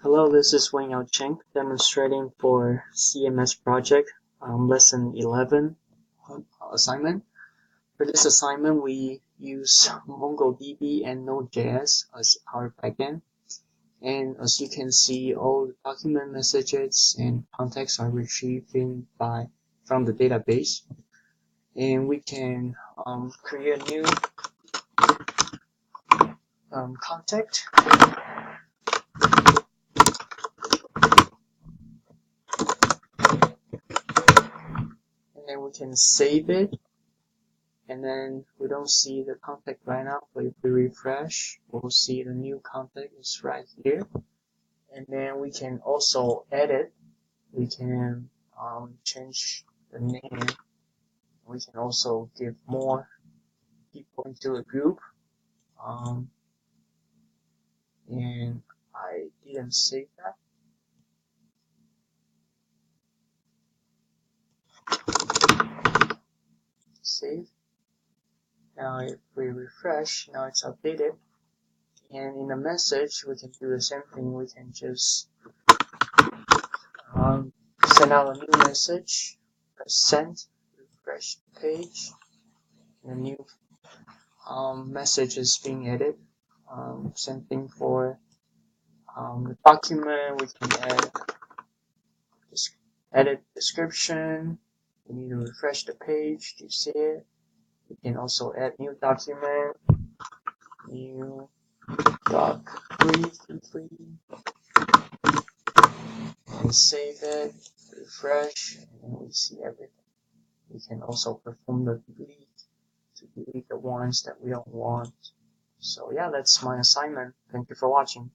Hello, this is Wang Yao Cheng demonstrating for CMS project, lesson 11 assignment. For this assignment, we use MongoDB and Node.js as our backend. And as you can see, all the document messages and contexts are retrieved from the database. And we can create a new contact. And then we can save it. And then we don't see the contact right now, but if we refresh, we'll see the new contact is right here. And then we can also edit. We can change the name. We can also give more people into a group. And I didn't save that. Save. Now if we refresh, now it's updated. And in the message, we can do the same thing. We can just send out a new message, press send, refresh the page, and a new message is being added. Same thing for the document. We can edit description. We need to refresh the page to see it. We can also add new document, new doc 333, and save it, refresh, and we see everything. We can also perform the delete to delete the ones that we don't want. So yeah, that's my assignment. Thank you for watching.